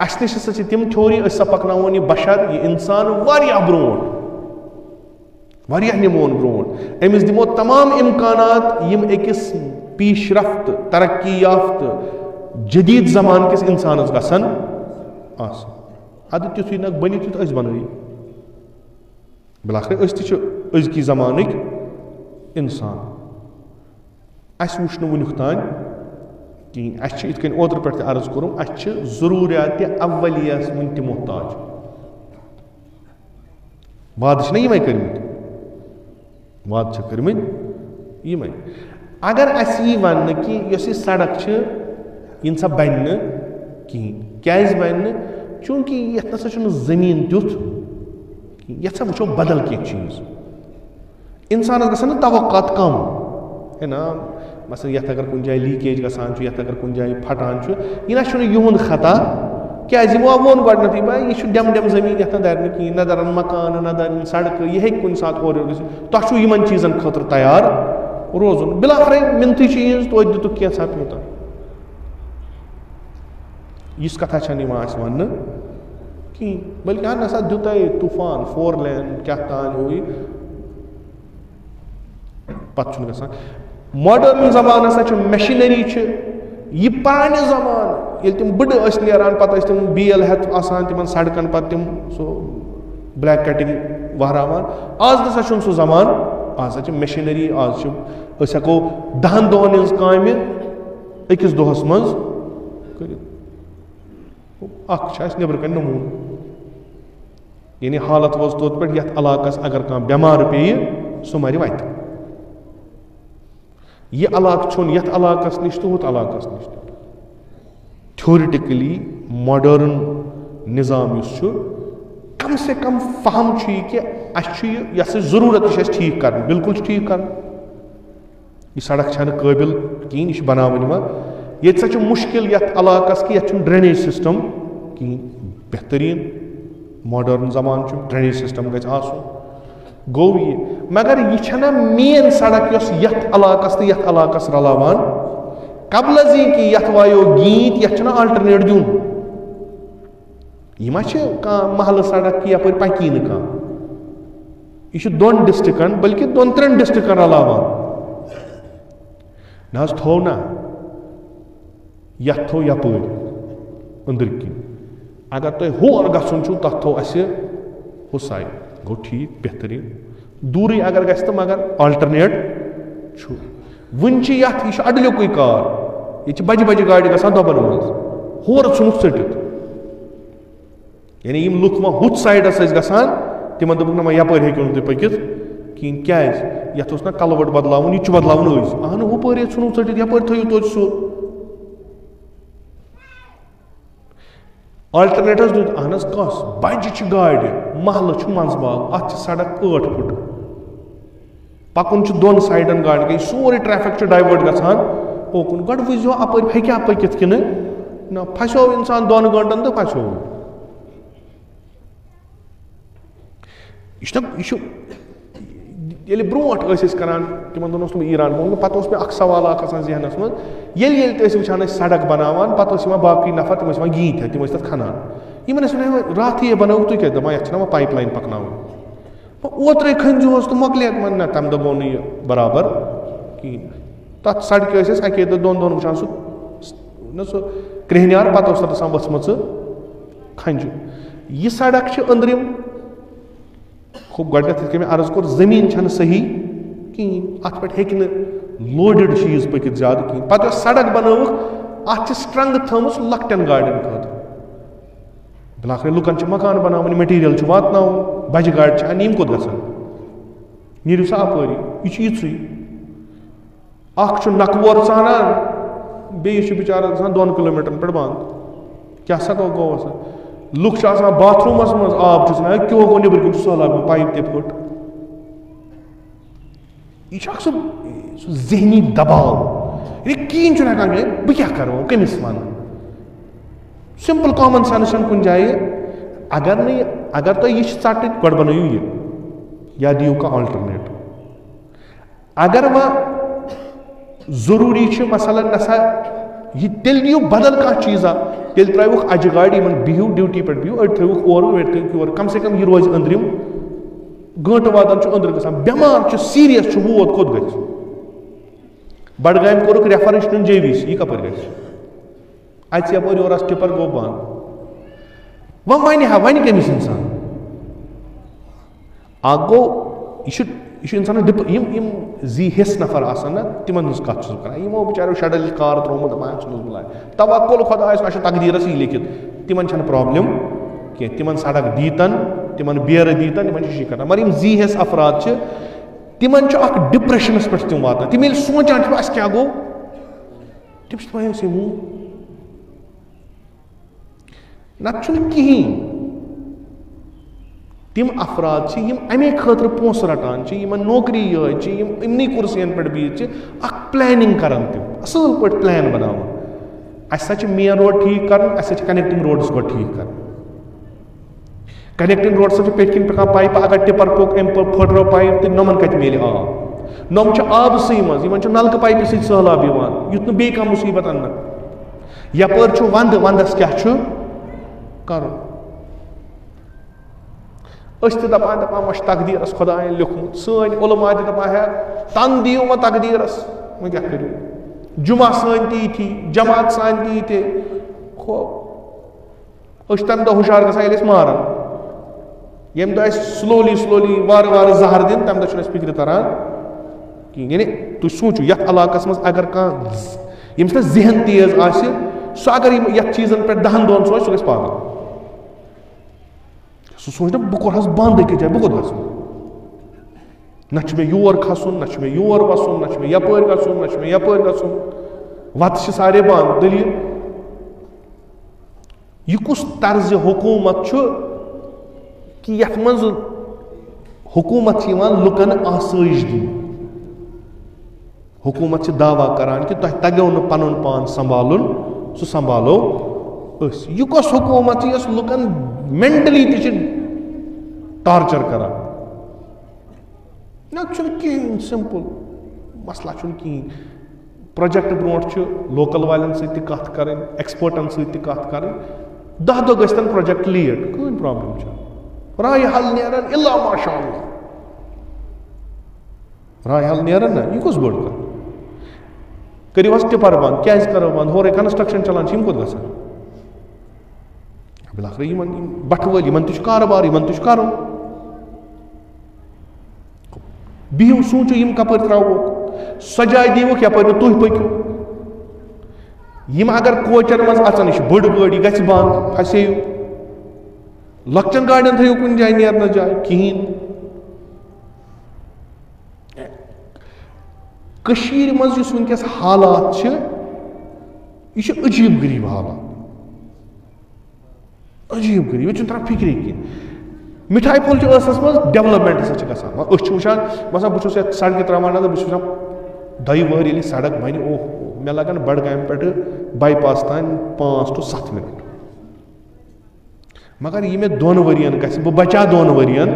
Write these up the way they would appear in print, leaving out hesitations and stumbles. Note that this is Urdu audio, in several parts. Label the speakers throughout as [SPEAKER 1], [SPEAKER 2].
[SPEAKER 1] اس نش ہسا تم تھوری اس پکناون یہ بشر یہ انسان واریاہ برونٹ واریاہ نمون برونٹ امس دمو تمام امکانات یم اکس پیش رفت ترقی یافتہ جدید زمان کس انسانس گسن آسن اد تیتھے نہ بنی تیت اس بنائی بلاخر اس تہ ازکی زمانک انسان اس وچھ ونیک تان کہین اس ات کن اوتر پہ عرض کرم اس ضروریات اولیس من تہ محتاج وعدہ نا یمے کرمت وعدہ کرمت یمے اگر اس یہ ون کہ یس یہ سڑک یہ سا بن کہین کیاز بن چونکہ یت نسا چھ زمین تیت یت سا وچھو بدل کی چیز انسانس گژھن توقعات کم ہے نا مثلا یت اگر کن جائے لیکیج گژھان یت اگر کن جائے پھٹان یہ نہ چھُنہٕ یہُنٛد خطا کیازِ یمو وون گۄڈنیتھٕے بھائی یہ چھُ ڈیم زمین یتھ نہ درِ نہٕ کِہیٖنۍ نہ درن مکان نہ درن سڑکہٕ یہ ہیٚکہِ کُنہِ ساتہٕ اورٕ یورٕ گٔژھِتھ تۄہہِ چھُو یِمن چیٖزن خٲطرٕ تیار روزُن بِلاخرے مِنتھٕے چھِ یِہٕنٛز توتہِ دِتُکھ کینٛژھا پیوٗتاہ یِژھ کتھا چھنہٕ یِوان اَسہِ وننہٕ کِہیٖنۍ بلکہِ اہن ہسا دیُتے طوٗفان 4 لین کیٛاہ تام ہیوٗ یہِ پتہٕ چھُنہٕ گژھان ماڈرن زمان ہسا چھُ میشنری چھِ یہ پرانہِ زمان ییٚلہِ تِم بٕڈٕ ٲسۍ نیران پتہٕ ٲسۍ تِم بیل ہٮ۪تھ آسان تِمن سڑکن پتہٕ تِم سُہ بلیک کٹنگ وہراوان آز نسا چھُنہٕ سُہ زمان آز ہسا چھِ میشنری آز چھِ أسۍ ہٮ۪کو 10 دۄہن ہٕنٛز کامہِ أکِس دۄہس منٛز کٔرِتھ اکھ چھِ اَسہِ نیٚبرٕ کَنۍ نموٗنہٕ یعنی حالت وٲژ توٚت پٮ۪ٹھ یتھ علاقس اگر کانٛہہ بٮ۪مار پیٚیہِ سُہ مرِ وتہِ یہ علاقہ چھُنہٕ یتھ علاقس نش تہٕ ہُتھ علاقس نش تھیورٹکلی ماڈرن نظام یُس چھُ کم سے کم فہم چھُ یہِ کہِ اَسہِ چھُ یہِ یۄس ضروٗرت یہِ چھِ اَسہِ ٹھیٖک کرٕنۍ بالکل چھِ ٹھیٖک کرٕنۍ یہِ سڑک چھنہٕ قٲبل کِہیٖنۍ یہِ چھِ بناوٕنۍ یِوان ییٚتہِ سا چھُ مُشکل یتھ علاقس کہِ یتھ چھُنہٕ ڈرینیج سسٹم کِہیٖنۍ بہتریٖن ماڈرن زمان چھُ ڈرینیج سسٹم گژھِ آسُن گوٚو یہِ مگر یہِ چھنہ مین سڑک یۄس یتھ علاقس تہٕ یتھ علاقس رلاوان قبل ازی کہ یتھ وایو گیٖت یتھ چھُنہ آلٹرنیٹ دیُن یہِ ما چھِ کانٛہہ محلہٕ سڑک کہ یپٲرۍ پکی نہٕ کانٛہہ یہِ چھُ 2 ڈسٹرکن بلکہ 2-3 ڈسٹرکن رلاوان نہ حظ تھوٚو نا یتھ تھوٚو یپٲرۍ أنٛدٕرۍ کِنۍ اگر تۄہہِ ہور گژھُن چھُو تتھ تھوٚو اَسہِ ہُہ سایڈ گوٚو ٹھیٖک بہتریٖن دوٗرٕے اگر گژھِ تہٕ مگر آلٹرنیٹ چھُ وٕنہِ چھِ یتھ یہِ چھُ اڈلیُکُے کار ییٚتہِ چھِ بجہِ بجہِ گاڑِ گژھان دۄبن منٛز ہورٕ ژھٕنُکھ ژٔٹِتھ یعنی یِم لُکھ وۄنۍ ہُتھ سایڈس ٲسۍ گژھان تِمن دوٚپُکھ نہ وۄنۍ یپٲرۍ ہیٚکِو نہٕ تُہۍ پٔکِتھ کِہیٖنۍ کیازِ یتھ اوس نا کلوٹ بدلاوُن یہِ تہِ چھُ بدلاوُن أزۍ اہنُہ ہُپٲرۍ ژھٕنُکھ ژٔٹِتھ یپٲرۍ تھٲیِو توتہِ سُہ آلٹرنیٹ حظ دیُت اہن حظ کس بجہِ چھِ گاڑِ محلہٕ چھُ منٛزباگ اتھ چھِ سڑک 8 فُٹ پکُن چھُ 2 سایڈن گاڑِ گٔے سورُے ٹریفک چھُ ڈایوٲٹ گژھان اوکُن گۄڈٕ وٕچھزیو اپٲرۍ ہیٚکیٛاہ پٔکِتھ کِنہٕ نہ پھسیو انسان 2 گٲنٛٹن تہٕ پھسیو یہِ چھُ ییٚلہِ برونٛٹھ ٲسۍ أسۍ کران تِمن دۄہن اوس نہٕ بہٕ ایران گوٚمُت پتہٕ اوس مےٚ اکھ سوال اکھ آسان ذہنس منٛز ییٚلہِ تہِ ٲسۍ وٕچھان أسۍ سڑک بناوان پتہٕ ٲسۍ یِوان باقٕے نفر تِم ٲسۍ یِوان گیٖنۍ ہٮ۪تھ تِم ٲسۍ تتھ کھنان یِمن ٲسۍ ونان راتھٕے بنٲوٕکھ تُہۍ کیٛاہ دپان یتھ چھِنہ وۄنۍ پایپ لایِن پکناوٕنۍ اوترے کھٔنۍزِہوس تہٕ مۄکلے نہ تمہِ دۄہ گوٚو نہٕ یہِ برابر کِہیٖنۍ تتھ سڑکہِ ٲسۍ أسۍ اکے دۄہ 2 دۄہن وٕچھان سُہ کرٛہنیار پتہٕ اوس تتھ آسان ؤژھمٕژ کھنٛجہِ یہِ سڑک چھِ أنٛدرِم خوب گۄڈنیتھ یِتھ کٔنۍ مےٚ عرض کوٚر زٔمیٖن چھنہٕ صحیح کِہیٖنۍ اتھ پٮ۪ٹھ ہیٚکہِ نہٕ لوڈِڈ چیٖز پٔکِتھ زیادٕ کِہیٖنۍ پتہٕ یۄس سڑک بنٲوٕکھ اتھ چھِ سٹرنٛگتھ تھٲومٕژ لۄکٹٮ۪ن گاڑٮ۪ن خٲطرٕ بِلاخرے لُکن چھِ مکان بناوٕنۍ میٹیٖریل چھُ واتناوُن بجہِ گاڑِ چھِ انہِ یِم کوٚت گژھن نیٖرِو سا اپٲری یہِ چھُ یِژھٕے اکھ چھُ نکوور ژانان بیٚیِس چھُ بِچارس گژھان 2 کِلوٗمیٖٹرن پٮ۪ٹھ بنٛد کیٛاہ سا گوٚو آسان لُکھ چھِ آسان باتھ روٗمس منٛز آب چھُ ژھٕنان کیٚوہ گوٚو نیٚبرٕ کِنۍ چھُ سہلاب پایپ تہِ پھٕٹ یہِ چھُ اکھ سُہ ذہنی دباو یعنی کِہیٖنۍ چھُنہٕ ہٮ۪کان کٔرِتھ بہٕ کیٛاہ کرٕ وۄنۍ کٔمِس وَنہٕ سمپل کامن سینس چھنہٕ کُنہِ جایہِ اگر تۄہہِ یہِ چھِ ژٹٕنۍ گۄڈٕ بنٲیِو یہِ یا دِیِو کانٛہہ آلٹرنیٹ اگر وۄنۍ ضروٗری چھُ مثلاً نسا یہِ تیٚلہِ دِیِو بدل کانٛہہ چیٖزا تیل ترٛٲوِکھ اجہِ گاڑِ یِمن بِہِو ڈیوٹی پٮ۪ٹھ بِہِو أڑۍ تھٲوِکھ اورٕ أڑۍ تھٲوِکھ یورٕ کم سے کم یہِ روزِ أنٛدرِم گٲنٛٹہٕ واتان چھُ أنٛدرٕ گژھان بٮ۪مار چھُ سیٖریس چھُ ووت کوٚت گژھِ بڈگامہِ کوٚرُکھ ریفر یہِ چھُنہٕ JVC یہِ کپٲرۍ گژھِ اَژِ یپٲرۍ یورٕ آسہِ ٹِپر گوٚو بنٛد وۄنۍ وَنہِ ہا وَنہِ کٔمِس اِنسان اکھ گوٚو یہِ چھُ اِنسانس یِم زی حِصہٕ نفر آسان نا تِمن ہٕنٛز کتھ چھُس بہٕ کران یِمو بِچاریو شڈل کار ترٛوومُت دپان ژھٕنُس بلاے توکل خۄدایس مےٚ چھُ تقدیٖرس یی لیکھِتھ تِمن چھنہٕ پرابلم کینٛہہ تِمن سڑک دیٖتن تِمن بیرٕ دیٖتن تِمن چھِ کران مگر یِم زی حِصہٕ افراد چھِ تِمن چھُ اکھ ڈپریشنس پٮ۪ٹھ تِم واتان تِم ییٚلہِ سونٛچان چھِ اَسہِ کیٛاہ گوٚو تِم چھِ دپان أسۍ یِمو نتہٕ چھُنہٕ کِہیٖنۍ تِم افراد چھِ یِم اَمے خٲطرٕ پونٛسہٕ رٹان چھِ یِمن نوکری یِہوٚے چھِ یِم یِمنٕے کُرسِین پٮ۪ٹھ بِہِتھ چھِ اکھ پلینِنگ کران تِم اصٕل پٲٹھۍ پلین بناوان اَسہِ ہسا چھِ مین روڈ ٹھیٖک کرُن اَسہِ ہسا چھِ کنیکٹنگ روڈٕس گۄڈٕ ٹھیٖک کرٕنۍ کنیکٹنگ روڈ سۭتۍ چھِ پٮ۪ٹھۍ کِنۍ پکان پایپہٕ اگر ٹِپر پیوٚک أمۍ پھٕٹرٲو پایپ تہٕ نۄمن کتہِ میلہِ آب نۄم چھِ آبسٕے منٛز یِمن چھُ نلکہٕ پایپہِ سۭتۍ سہلاب یِوان یُتھ نہٕ بیٚیہِ کانٛہہ مُصیٖبت اَننہٕ یپٲرۍ چھُ ونٛدٕ ونٛدس کیٛاہ چھُ کرُن أسۍ تہِ دپان وۄنۍ چھُ تقدیٖرس خۄداین لیوٗکھمُت سٲنۍ علما تہِ دپان ہے تن دِیِو وۄنۍ تقدیٖرس وۄنۍ کیٛاہ کٔرِو جمعہ سٲنۍ تہِ یِتھی جماعت سانہِ تہِ یِتھے أسۍ چھِ تمہِ دۄہ ہُشار گژھان ییٚلہِ أسۍ ماران ییٚمہِ دۄہ اَسہِ سلولی وارٕ وارٕ زہر دِنۍ تمہِ دۄہ چھُنہٕ اَسہِ فِکرِ تران کِہیٖنۍ یعنی تُہۍ سوٗنٛچِو یتھ علاقس منٛز اگر کانٛہہ ییٚمِس نہٕ ذہن تیز آسہِ سُہ اگر یِم یتھ چیٖزن پٮ۪ٹھ 10 دۄہن سوزِ سُہ گژھِ پاگل سُہ سوٗنٛچ نا بہٕ کوٚرہس بنٛد أکِس جایہِ بہٕ کوٚت گژھٕ نہ چھُ مےٚ یور کھسُن نہ چھُ مےٚ یور وسُن نہ چھُ مےٚ یپٲرۍ گژھُن نہ چھُ مےٚ یپٲرۍ گژھُن وتہٕ چھِ سارے بنٛد دٔلیٖل یہِ کُس طرزِ حکوٗمت چھُ کہِ یتھ منٛز حکوٗمت چھِ یِوان لُکن آسٲیِش دِنہٕ حکوٗمت چھِ دعوا کران کہِ تۄہہِ تگیو نہٕ پنُن پان سنبھالُن سُہ سنبھالو أسۍ یہِ کۄس حکوٗمت چھِ یۄس لُکن مینٹلی تہِ چھِ ٹارچر کران نہ چھُنہٕ کِہیٖنۍ سمپل مسلہٕ چھُنہٕ کِہیٖنۍ پروجیکٹ برونٛٹھ چھُ لوکل والٮ۪ن سۭتۍ تہِ کتھ کرٕنۍ ایکسپٲرٹن سۭتۍ تہِ کتھ کرٕنۍ 10 دۄہ گژھِ تن پروجیکٹ لیٹ کٕہٕنۍ پرابلم چھِ راے حل نیران الا ماشاء اللہ راے حل نیران نہ یہِ کُس بٔڑ کتھ کٔرِو حظ ٹِپر بنٛد کیٛازِ کرو بنٛد ہورے کنسٹرکشن چلان چھِ یِم کوٚت گژھان بِلاخٕر یِمن بٹھٕ وٲلۍ یِمن تہِ چھُ کارٕبار یِمن تہِ چھُ کرُن بِہِو سوٗنٛچِو یِم کپٲرۍ ترٛاوہوکھ سۄ جاے دیٖوُکھ یپٲرۍ نہٕ تُہۍ پٔکِو یِم اگر کوچن منٛز اژان یہِ چھِ بٔڑ گٲڑۍ یہِ گژھِ بنٛد پھسییِو لۄکچن گاڑٮ۪ن تھٲیِو کُنہِ جایہِ نیرنس جاے کِہیٖنۍ کٔشیٖرِ منٛز یُس وٕنکیٚس حالات چھِ یہِ چھُ عجیٖب غریٖب حالات عجیٖب غریٖب ییٚتہِ چھُنہٕ تران فِکرے کینٛہہ مِٹھایہِ پھوٚل چھُ ٲسس منٛز ڈیولپمنٹ ہسا چھِ گژھان أسۍ چھِ وٕچھان باسان بہٕ چھُس یتھ سڑکہِ تراوان نظر بہٕ چھُس وٕچھان 2 وٕہٕرۍ ییٚلہِ سڑک بنہِ اوہ مےٚ لگن بڈگامہِ پٮ۪ٹھٕ باے پاس تام 5 to 7 منٹ مگر یہِ مےٚ 2 ؤرین گژھِ بہٕ بچا 2 ؤرین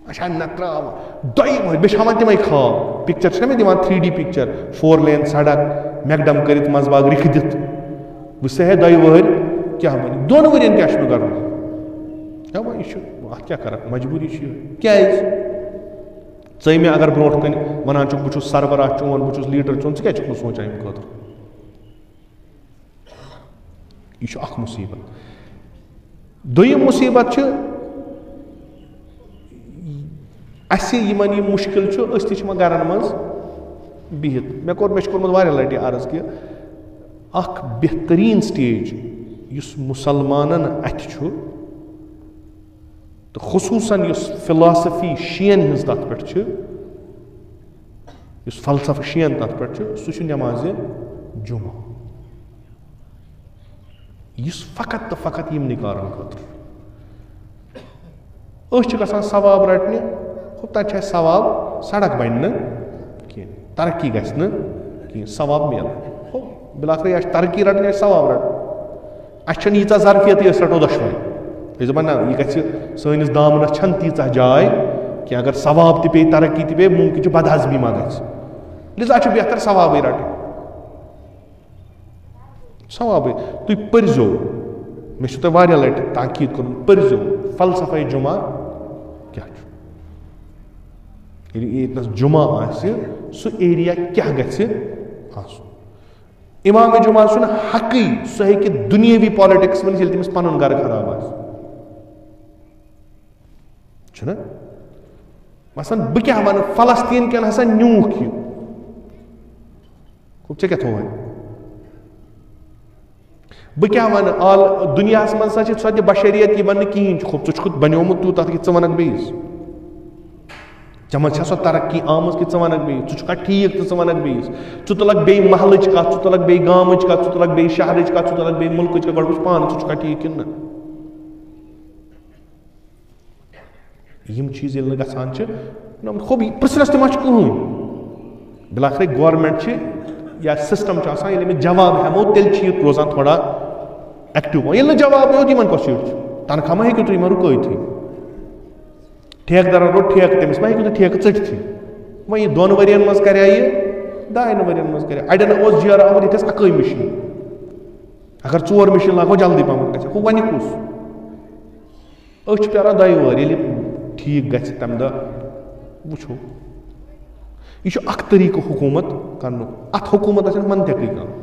[SPEAKER 1] اچھا نہ تراوان 2 وٕہٕرۍ بیٚیہِ چھِ ہاوان تِمے خواب پِکچر چھِنہ مےٚ دِوان 3D پِکچر 4 لین سڑک میکڈم کٔرِتھ منٛزٕ باغ رِکھِ دِتھ بہٕ چھُس ہے 2 وٕہٕرۍ کیٛاہ بنہِ 2 ؤرین کیٛاہ چھُ مےٚ کرُن دپان یہِ چھُ اتھ کیٛاہ کرکھ مجبوٗری چھِ یِہوٚے کیٛازِ ژٕ مےٚ اگر برونٛٹھ کَنہِ وَنان چھُکھ بہٕ چھُس سربراہ چون بہٕ چھُس لیٖڈر چون ژٕ کیٛازِ چھُکھ نہٕ سونٛچان اَمہِ خٲطرٕ یہِ چھُ اکھ مُصیٖبت دوٚیِم مُصیٖبت چھِ اَسہِ یِمن یہِ مُشکِل چھُ أسۍ تہِ چھِ وۄنۍ گرن منٛز بِہِتھ مےٚ چھُ کوٚرمُت واریاہ لٹہِ عرض کہِ اکھ بہتریٖن سٹیج یُس مُسلمانن اَتھِ چھُ تہٕ خصوٗصن یُس فِلاسفی شِین ہٕنٛز تتھ پٮ۪ٹھ چھِ یُس فلسفہٕ شِین تتھ پٮ۪ٹھ چھُ سُہ چھُ نٮ۪مازِ جُمعہ یُس فقط تہٕ فقط یِمنٕے کارن خٲطرٕ أسۍ چھِ گژھان ثواب رٹنہِ تتہِ چھِ اَسہِ ثواب سڑک بنہِ نہٕ کینٛہہ ترقی گژھِ نہٕ کینٛہہ ثواب میلان بِلاخٕر اَسہِ چھِ ترقی رٹٕنۍ اَسہِ ثواب رٹُن اَسہِ چھنہٕ ییٖژاہ ظرفیتٕے أسۍ رٹو دۄشوے أسۍ دپان نہ یہِ گژھِ سٲنِس دامنس چھنہٕ تیٖژاہ جاے کینٛہہ اگر ثواب تہِ پیٚیہِ ترقی تہِ پیٚیہِ مُمکِن چھُ بدہضمی ما گژھِ لِذا چھُ بہتر ثوابٕے رٹٕنۍ ثوابٕے تُہۍ پٔرۍزیو مےٚ چھُ تۄہہِ واریاہ لَٹہِ تاکیٖد کوٚرمُت پٔرۍزیو فلسفے جُمعہ کیٛاہ چھُ ییٚلہِ ییٚتنَس جُمعہ آسہِ سُہ ایریا کیٛاہ گژھِ آسُن اِمامِ جُمعہ چھُنہٕ حقٕے سُہ ہیٚکہِ دُنیٲوی پالِٹِکٕس ؤنِتھ ییٚلہِ تٔمِس پَنُن گرٕ خراب آسہِ چھُنہ مثلاً بہٕ کیٛاہ وَنہٕ فلسطیٖن کٮ۪ن ہسا نیوٗکھ یہِ ژےٚ کیٛاہ تھوٚو وۄنۍ بہٕ کیٛاہ وَنہٕ دُنیاہَس منٛز ہسا چھِ سۄ تہِ بشریت یہِ وَننہٕ کِہیٖنۍ ژٕ چھُکھ بَنیومُت تیوٗتاہ کہِ ژٕ وَنکھ بیٚیِس ژےٚ منٛز چھےٚ سۄ ترقی آمٕژ کہِ ژٕ وَنکھ بیٚیِس ژٕ چھُکھا ٹھیٖک تہٕ ژٕ وَنکھ بیٚیِس ژٕ تُلکھ بیٚیہِ محلٕچ کَتھ ژٕ تُلکھ بیٚیہِ گامٕچ کَتھ ژٕ تُلکھ بیٚیہِ شہرٕچ کَتھ ژٕ تُلکھ بیٚیہِ مُلکٕچ کَتھ گۄڈٕ وٕچھ پانہٕ ژٕ چھُکھا ٹھیٖک کِنہٕ نہ یِم چیٖز ییٚلہِ نہٕ گژھان چھِ خوب پرٛژھنَس تہِ ما چھُ کٕہٕنۍ بِلاخرے گورمٮ۪نٛٹ چھِ یا سِسٹَم چھُ آسان ییٚلہِ أمِس جواب ہٮ۪مو تیٚلہِ چھِ یہِ روزان تھوڑا ایکٹِو ییٚلہِ نہٕ جواب یوت یِمن کۄس چیٖز چھُ تنخواہ ما ہیٚکِو تُہۍ یِمن رُکٲیتھٕے ٹھیکہٕ دَرن روٚٹ ٹھیکہٕ تٔمِس ما ہیٚکِو تُہۍ ٹھیکہٕ ژٔٹتھٕے وۄنۍ یہِ 2 ؤرین منٛز کَریا یہِ 2 ؤرین منٛز کَریا اَڑٮ۪ن اوس جیرٕ آمُت ییٚتہِ ٲس 1 مِشیٖن اگر 4 مِشیٖن لاگو جلدی پہمتھ گژھِ ہُہ وَنہِ کُس أسۍ چھِ پیاران 2 وٲرۍ ییٚلہِ ٹھیٖک گژھِ تَمہِ دۄہ وٕچھو یہِ چھُ اکھ طریٖقہٕ حکوٗمت کرنُک اَتھ حکوٗمتَس چھَنہٕ منطقٕے کانٛہہ